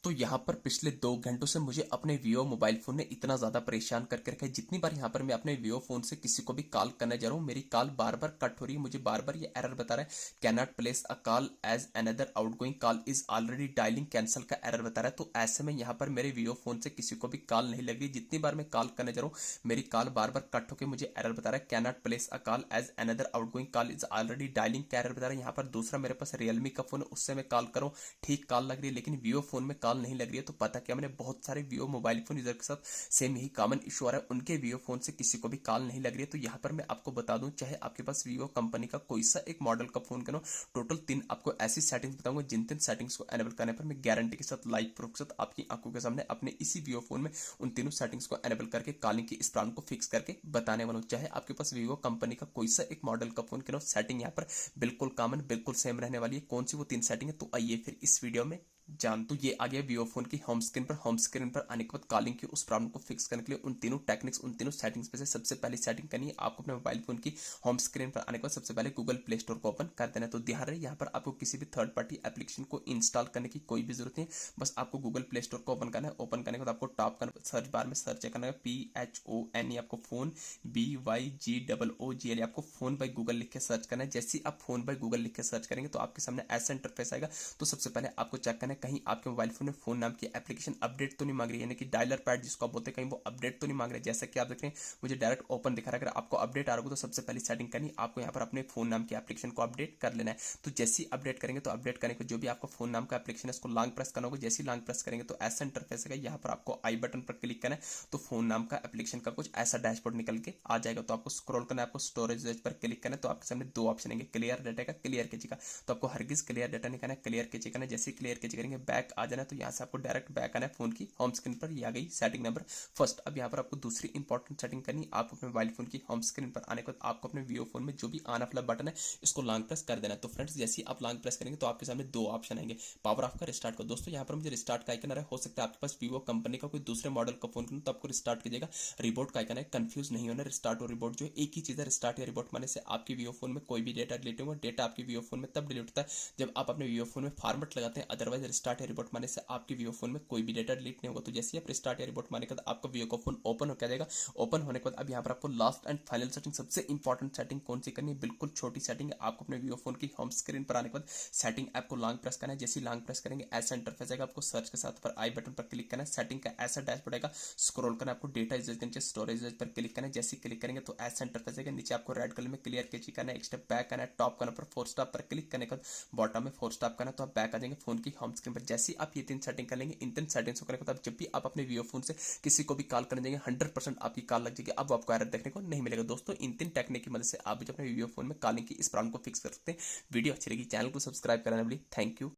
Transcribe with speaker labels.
Speaker 1: दोस्तों यहाँ पर पिछले 2 घंटों से मुझे अपने वीवो मोबाइल फोन ने इतना ज्यादा परेशान करके रखा है। जितनी बार यहाँ पर मैं अपने वीवो फोन से किसी को भी कॉल करने जा रहा हूँ, मेरी कॉल बार बार कट हो रही है। मुझे बार बार ये एरर बता रहा है, can not place a call as another outgoing call is already dialing, cancel का एरर बता रहा है। तो ऐसे में यहाँ पर मेरे वीवो फोन से किसी को भी कॉल नहीं लग रही। जितनी बार मैं कॉल करने जा रहा हूँ, मेरी कॉल बार बार कट होकर मुझे एरर बता रहा है, can not place a call as another outgoing call is already dialing का एरर बता रहा है। यहाँ पर दूसरा मेरे पास रियलमी का फोन है, उससे मैं कॉल करूँ, ठीक कॉल लग रही है, लेकिन वीवो फोन में कॉल नहीं लग रही है। तो पता क्या, मैंने बहुत सारे वीवो मोबाइल फोन यूजर के साथ सेम यही कॉमन इशू आ रहा है, उनके वीवो फोन से किसी को भी कॉल नहीं लग रही है। तो यहाँ पर मैं आपको बता दूं, चाहे आपके पास वीवो कंपनी का कोई सा एक मॉडल का फोन करो, टोटल 3 आपको ऐसी सेटिंग्स बताऊंगा जिन 3 सेटिंग्स को एनेबल करने पर मैं गारंटी के साथ लाइव प्रूफ के साथ आपकी आंखों के सामने अपने इसी वीवो फोन में उन तीनों सेटिंग्स को एनेबल करके कॉलिंग की इस प्रॉब्लम को फिक्स करके बताने वाला हूं। चाहे आपके पास वीवो कंपनी का कोई सा एक मॉडल का फोन करो, सेटिंग यहाँ पर बिल्कुल कॉमन, बिल्कुल सेम रहने वाली है। कौन सी वो 3 सेटिंग है, तो आइए फिर इस वीडियो में जान। तो ये आ गया वीवो फोन की होम स्क्रीन पर आने के बाद कॉलिंग की उस प्रॉब्लम को फिक्स करने के लिए उन तीनों टेक्निक्स, उन तीनों सेटिंग्स में से सबसे पहली सेटिंग करनी है आपको अपने मोबाइल फोन की होम स्क्रीन पर आने के बाद सबसे पहले गूगल प्ले स्टोर को ओपन कर देना है। तो ध्यान रहे, यहाँ पर आपको किसी भी थर्ड पार्टी एप्लीकेशन को इंस्टॉल करने की कोई भी जरूरत नहीं है, बस आपको गूगल प्ले स्टोर को ओपन करना है। ओपन करने के बाद आपको टॉप सर्च बार में सर्च करना है PHON, आपको फोन BYGOOGL, आपको फोन बाय गूगल लिख के सर्च करना है। जैसे ही आप फोन बाय गूगल लिख के सर्च करेंगे तो आपके सामने ऐसा इंटरफेस आएगा। तो सबसे पहले आपको चेक करना है कहीं आपके मोबाइल फोन में फोन नाम की एप्लीकेशन अपडेट तो नहीं मांग रही है, यानी कि डायलर पैड जिसको आप बोलते हैं, कहीं वो अपडेट तो नहीं मांग रहे। जैसा कि आप देख रहे हैं मुझे डायरेक्ट ओपन दिखा रहा है। अगर आपको अपडेट आ रहा हो तो सबसे पहली सेटिंग करनी, आपको यहाँ पर अपने फोन नाम की एप्लीकेशन को अपडेट कर लेना है। तो जैसे ही अपडेट करेंगे तो अपडेट करने को जो भी आपका फोन नाम का एप्लीकेशन है उसको लॉन्ग प्रेस करना होगा। जैसे ही लॉन्ग प्रेस करेंगे तो ऐसा इंटरफेस है, यहाँ पर आपको आई बटन पर क्लिक करना है तो फोन नाम का एप्लीकेशन का कुछ ऐसा डैशबोर्ड निकल के आ जाएगा। तो आपको स्क्रॉल करना है, आपको स्टोरेज पर क्लिक करना है। तो आपके सामने 2 ऑप्शन आएंगे, क्लियर डाटा का, क्लियर केजी का। तो आपको हरगिज क्लियर डाटा नहीं करना है, क्लियर केजी करना है। जैसे क्लियर केजी करेंगे बैक आ जाना है, तो यहाँ से आपको डायरेक्ट बैक आना है फोन की होम स्क्रीन पर। ये आ गई सेटिंग नंबर फर्स्ट। अब यहाँ पर आपको दूसरी इंपॉर्टेंट सेटिंग करनी, आपको अपने मोबाइल फोन की होम स्क्रीन पर आने के बाद आपको अपने वीवो फोन में जो भी ऑन ऑफ वाला बटन है इसको लॉन्ग प्रेस कर देना है। तो फ्रेंड्स जैसे ही आप लॉन्ग प्रेस करेंगे तो आपके सामने 2 ऑप्शन आएंगे, पावर ऑफ का, रिस्टार्ट का। दोस्तों यहाँ पर मुझे रिस्टार्ट का आइकन आ रहा है, हो सकता है आपके पास वीवो कंपनी का कोई दूसरे मॉडल का फोन करूँ तो आपको रिस्टार्ट कीजिएगा। रिबोट का आइकन है, कंफ्यूज नहीं होना, रिस्टार्ट और रिबोट जो एक ही चीज है। रिस्टार्ट या रिबोट माने से आपके वीवो फोन में कोई भी डेटा डिलीट होगा। डेटा आपके वीवो फोन में तब डिलीट होता है जब आप अपने वीवो फोन में फॉर्मेट लगाते हैं, अदरवाइज रिस्टार्ट या रिबोट माने से आपके वीवो फोन में कोई भी डेटा डिलीट नहीं होगा। तो जैसे आप रिस्टार्ट या रिबोट माने के बाद आपका वीवो का फोन ओपन हो जाएगा। ओपन होने के बाद अब यहाँ पर आपको लास्ट एंड फाइनल सेटिंग, सबसे इंपॉर्टेंट सेटिंग कौन सी करनी है, बिल्कुल छोटी सेटिंग है। आपको अपने वीवो फोन की होम स्क्रीन पर आने के बाद सेटिंग ऐप को लॉन्ग प्रेस करना है। जैसे लॉन्ग प्रेस करेंगे ऐसा इंटरफेस आएगा, आपको सर्च के साथ पर आई बटन पर क्लिक करना है। सेटिंग का ऐसा डैशबोर्ड आएगा, स्क्रॉल करना है, आपको डेटा यूजेज के नीचे स्टोरेज यूजेज पर क्लिक करना है। जैसे क्लिक करेंगे तो ऐसा इंटरफेस आएगा, नीचे आपको रेड कलर में क्लियर केजी करना है, एक स्टेप बैक करना है, टॉप करना पर 4 स्टॉप पर क्लिक करने के बाद बॉटम में 4 स्टॉप करना है, तो आप बैक आ जाएंगे फोन की होम स्क्रीन पर। जैसे ही आप ये 3 सेटिंग कर लेंगे, इन 3 सेटिंग्स को करने के बाद जब भी आप अपने वीवो फोन से किसी को भी कॉल करने जाएंगे 100% आपकी कॉल लग जाएगी। अब आपको एरर देखने को नहीं मिलेगा। दोस्तों इन 3 टेक्निक की मदद से आप भी अपने वीवो फोन में कॉलिंग की इस प्रॉब्लम को फिक्स कर सकते हैं। वीडियो अच्छी लगी, चैनल को सब्सक्राइब करने वाली, थैंक यू।